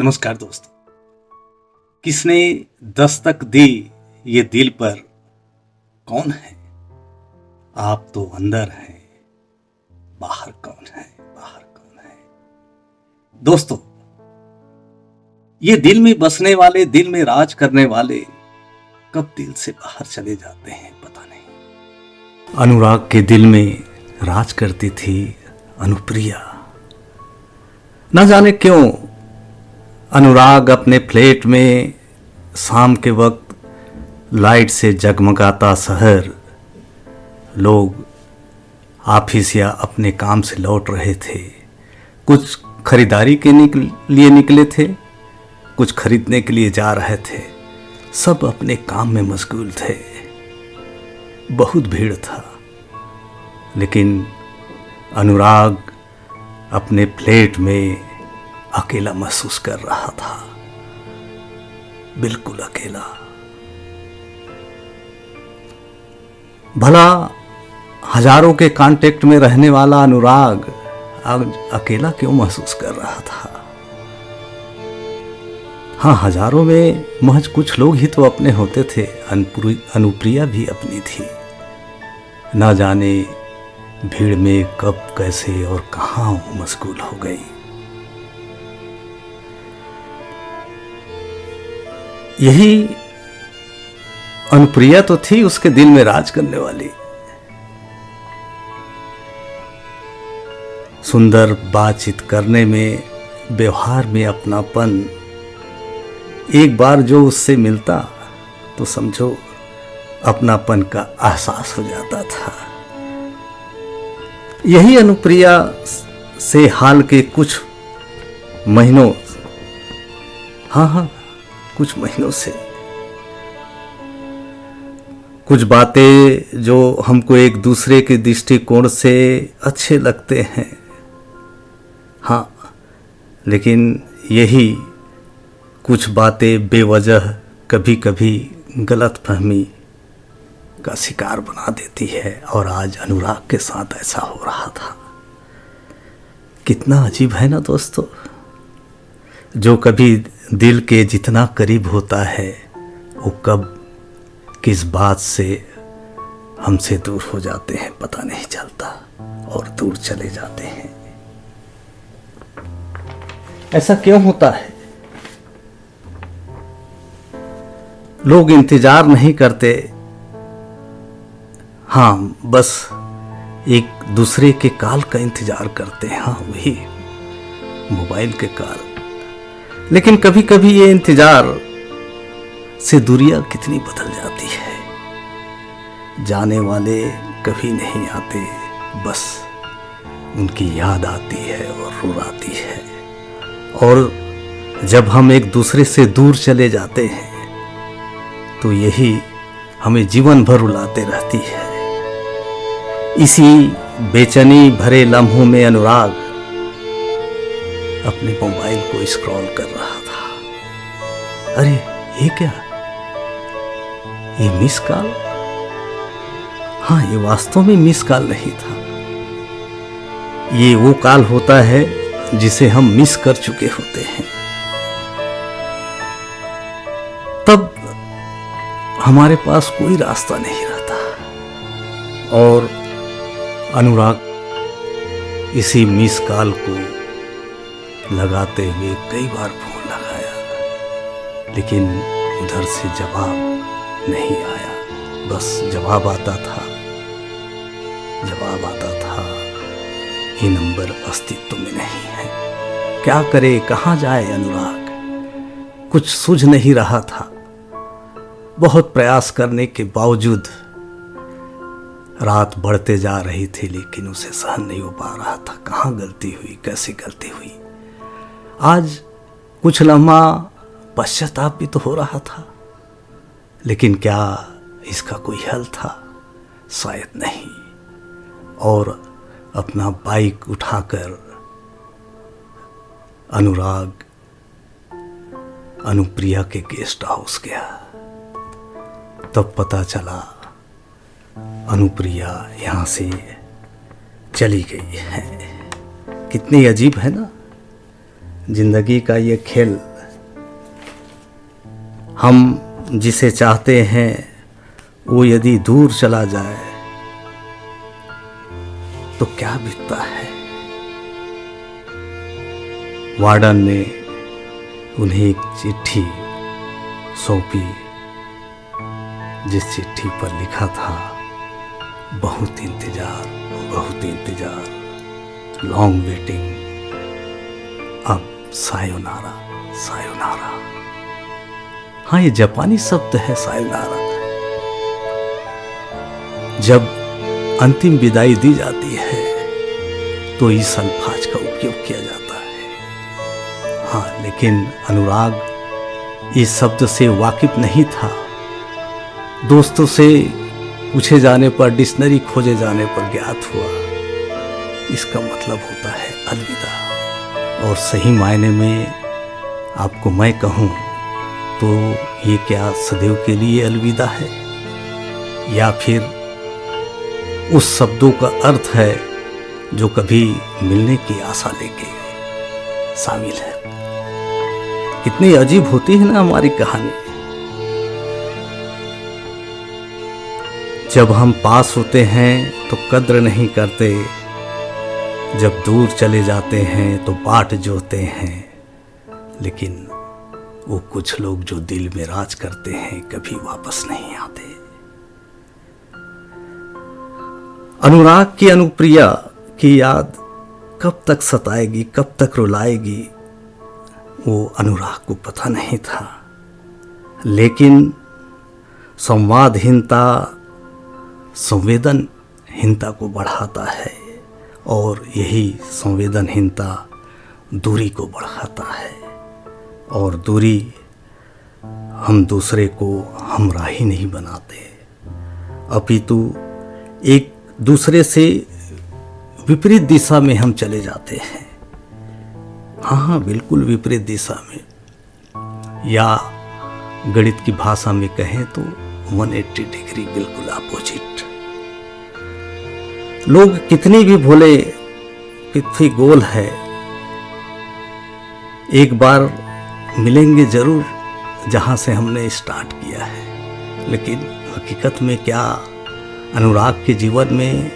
नमस्कार दोस्तों। किसने दस्तक दी ये दिल पर, कौन है? आप तो अंदर हैं, बाहर कौन है? बाहर कौन है? दोस्तों, ये दिल में बसने वाले, दिल में राज करने वाले कब दिल से बाहर चले जाते हैं पता नहीं। अनुराग के दिल में राज करती थी अनुप्रिया। न जाने क्यों अनुराग अपने फ्लैट में शाम के वक्त लाइट से जगमगाता शहर, लोग ऑफिस या अपने काम से लौट रहे थे, कुछ खरीदारी के लिए निकले थे, कुछ खरीदने के लिए जा रहे थे, सब अपने काम में मशगूल थे। बहुत भीड़ था, लेकिन अनुराग अपने फ्लैट में अकेला महसूस कर रहा था, बिल्कुल अकेला। भला हजारों के कांटेक्ट में रहने वाला अनुराग आज अकेला क्यों महसूस कर रहा था? हाँ, हजारों में महज कुछ लोग ही तो अपने होते थे। अनुप्रिया भी अपनी थी। ना जाने भीड़ में कब, कैसे और कहां वो मशगूल हो गई। यही अनुप्रिया तो थी उसके दिल में राज करने वाली। सुंदर बातचीत करने में, व्यवहार में अपनापन, एक बार जो उससे मिलता तो समझो अपनापन का एहसास हो जाता था। यही अनुप्रिया से हाल के कुछ महीनों, हाँ, कुछ महीनों से कुछ बातें जो हमको एक दूसरे के दृष्टिकोण से अच्छे लगते हैं, हाँ, लेकिन यही कुछ बातें बेवजह कभी कभी गलतफहमी का शिकार बना देती है। और आज अनुराग के साथ ऐसा हो रहा था। कितना अजीब है ना दोस्तों, जो कभी दिल के जितना करीब होता है वो कब किस बात से हमसे दूर हो जाते हैं पता नहीं चलता और दूर चले जाते हैं। ऐसा क्यों होता है? लोग इंतजार नहीं करते, हाँ, बस एक दूसरे के कॉल का इंतजार करते हैं। हाँ, वही मोबाइल के कॉल। लेकिन कभी कभी ये इंतजार से दूरियां कितनी बदल जाती है। जाने वाले कभी नहीं आते, बस उनकी याद आती है और रुलाती है। और जब हम एक दूसरे से दूर चले जाते हैं तो यही हमें जीवन भर रुलाते रहती है। इसी बेचैनी भरे लम्हों में अनुराग अपने मोबाइल को स्क्रॉल कर रहा था। अरे ये क्या, ये मिस कॉल? हाँ, ये वास्तव में मिस कॉल नहीं था। ये वो कॉल होता है जिसे हम मिस कर चुके होते हैं। तब हमारे पास कोई रास्ता नहीं रहता। और अनुराग इसी मिस कॉल को लगाते हुए कई बार फोन लगाया, लेकिन उधर से जवाब नहीं आया। बस जवाब आता था, ये नंबर अस्तित्व में नहीं है। क्या करे, कहाँ जाए अनुराग? कुछ सूझ नहीं रहा था। बहुत प्रयास करने के बावजूद रात बढ़ते जा रही थी, लेकिन उसे सहन नहीं हो पा रहा था। कहाँ गलती हुई, कैसे गलती हुई? आज कुछ लम्हा पश्चाताप भी तो हो रहा था, लेकिन क्या इसका कोई हल था? शायद नहीं। और अपना बाइक उठाकर अनुराग अनुप्रिया के गेस्ट हाउस गया। तब पता चला अनुप्रिया यहाँ से चली गई है। कितनी अजीब है ना जिंदगी का ये खेल। हम जिसे चाहते हैं वो यदि दूर चला जाए तो क्या बीतता है। वार्डन ने उन्हें एक चिट्ठी सौंपी, जिस चिट्ठी पर लिखा था, बहुत इंतजार, लॉन्ग वेटिंग, अब सायोनारा, सायोनारा। हाँ, ये जापानी शब्द है सायोनारा। जब अंतिम विदाई दी जाती है तो इस अल्फाज का उपयोग किया जाता है। हाँ, लेकिन अनुराग इस शब्द से वाकिफ नहीं था। दोस्तों से पूछे जाने पर, डिक्शनरी खोजे जाने पर ज्ञात हुआ इसका मतलब होता है अलविदा। और सही मायने में आपको मैं कहूँ तो ये क्या सदैव के लिए अलविदा है, या फिर उस शब्दों का अर्थ है जो कभी मिलने की आशा लेके शामिल है। कितनी अजीब होती है ना हमारी कहानी। जब हम पास होते हैं तो कद्र नहीं करते, जब दूर चले जाते हैं तो बाट जोते हैं, लेकिन वो कुछ लोग जो दिल में राज करते हैं कभी वापस नहीं आते। अनुराग की अनुप्रिया की याद कब तक सताएगी, कब तक रुलाएगी, वो अनुराग को पता नहीं था। लेकिन संवादहीनता संवेदनहीनता को बढ़ाता है, और यही संवेदनहीनता दूरी को बढ़ाता है, और दूरी हम दूसरे को हमराही नहीं बनाते, अपितु एक दूसरे से विपरीत दिशा में हम चले जाते हैं। हाँ, बिल्कुल विपरीत दिशा में, या गणित की भाषा में कहें तो 180 डिग्री बिल्कुल अपोजिट। लोग कितनी भी भोले, पृथ्वी गोल है, एक बार मिलेंगे जरूर जहां से हमने स्टार्ट किया है। लेकिन हकीकत में क्या अनुराग के जीवन में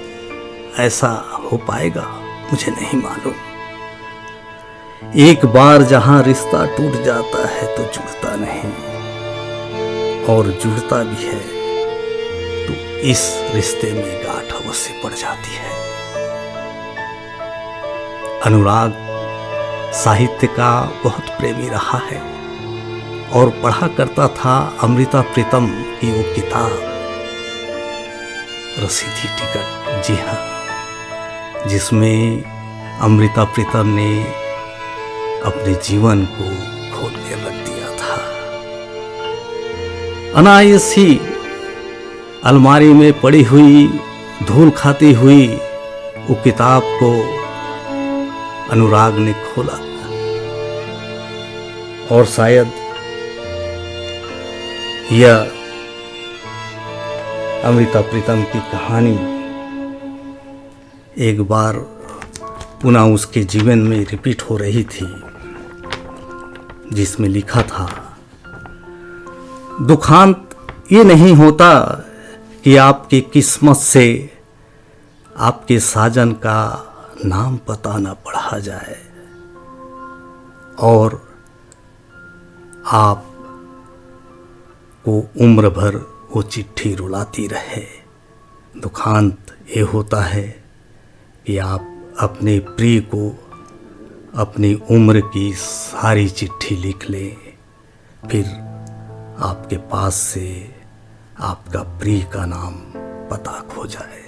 ऐसा हो पाएगा, मुझे नहीं मालूम। एक बार जहां रिश्ता टूट जाता है तो जुड़ता नहीं, और जुड़ता भी है तो इस रिश्ते में गांठ अवश्य पड़ जाती है। अनुराग साहित्य का बहुत प्रेमी रहा है और पढ़ा करता था अमृता प्रीतम की वो किताब रसीदी टिकट। जी हाँ, जिसमें अमृता प्रीतम ने अपने जीवन को खोल के रख दिया था। अनायास ही अलमारी में पड़ी हुई, धूल खाती हुई वो किताब को अनुराग ने खोला, और शायद यह अमृता प्रीतम की कहानी एक बार पुनः उसके जीवन में रिपीट हो रही थी, जिसमें लिखा था, दुखांत ये नहीं होता कि आपकी किस्मत से आपके साजन का नाम पता न पढ़ा जाए और आप को उम्र भर वो चिट्ठी रुलाती रहे। दुखांत ये होता है कि आप अपने प्रिय को अपनी उम्र की सारी चिट्ठी लिख लें, फिर आपके पास से आपका प्रिय का नाम पता खो जाए।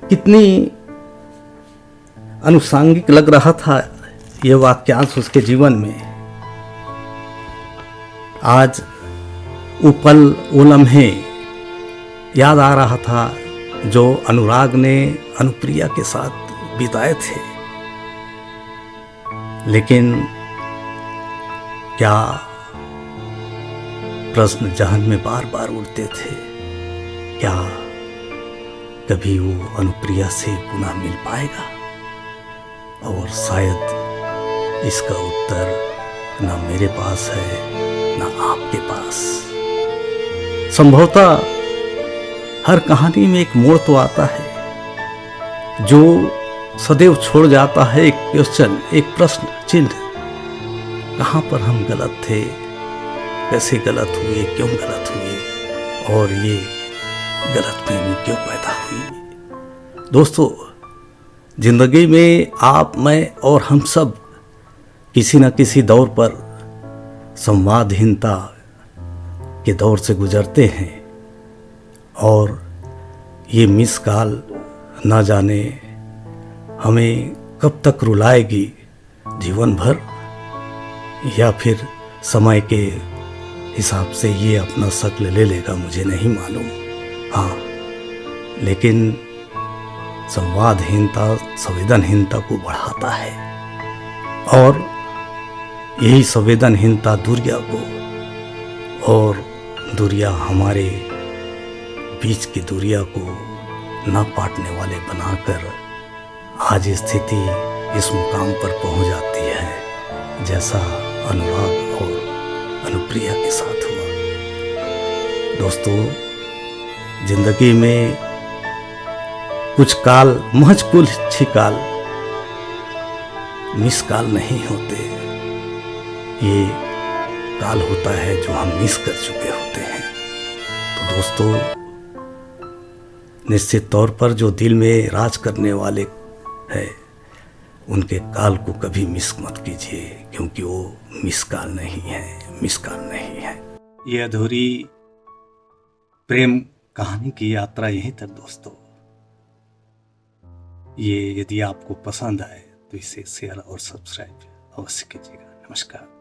कितनी अनुषंगिक लग रहा था यह वाक्यांश उसके जीवन में। आज वो पल, वो लम्हे याद आ रहा था जो अनुराग ने अनुप्रिया के साथ बिताए थे। लेकिन क्या प्रश्न जहन में बार बार उठते थे, क्या कभी वो अनुप्रिया से पुनः मिल पाएगा? और शायद इसका उत्तर न मेरे पास है ना आपके पास। संभवतः हर कहानी में एक मोड़ तो आता है जो सदैव छोड़ जाता है एक क्वेश्चन, एक प्रश्न चिन्ह। कहाँ पर हम गलत थे, कैसे गलत हुए, क्यों गलत हुए और ये गलतफहमी क्यों पैदा हुई। दोस्तों, जिंदगी में आप, मैं और हम सब किसी न किसी दौर पर संवादहीनता के दौर से गुजरते हैं और ये मिस कॉल ना जाने हमें कब तक रुलाएगी, जीवन भर, या फिर समय के हिसाब से ये अपना शक्ल ले लेगा, मुझे नहीं मालूम। हाँ, लेकिन संवादहीनता संवेदनहीनता को बढ़ाता है और यही संवेदनहीनता दूरिया को और दूरिया हमारे बीच की दूरिया को न पाटने वाले बनाकर आज स्थिति इस मुकाम पर पहुंच जाती है जैसा अनुराग और अनुप्रिया के साथ हुआ। दोस्तों, जिंदगी में कुछ काल, महज कुछ ही काल मिस काल नहीं होते, ये काल होता है जो हम मिस कर चुके होते हैं। तो दोस्तों, निश्चित तौर पर जो दिल में राज करने वाले हैं उनके काल को कभी मिस मत कीजिए, क्योंकि वो मिस काल नहीं है, मिस काल नहीं है। ये अधूरी प्रेम कहानी की यात्रा यहीं तक दोस्तों। ये यदि आपको पसंद आए तो इसे शेयर और सब्सक्राइब अवश्य कीजिएगा। नमस्कार।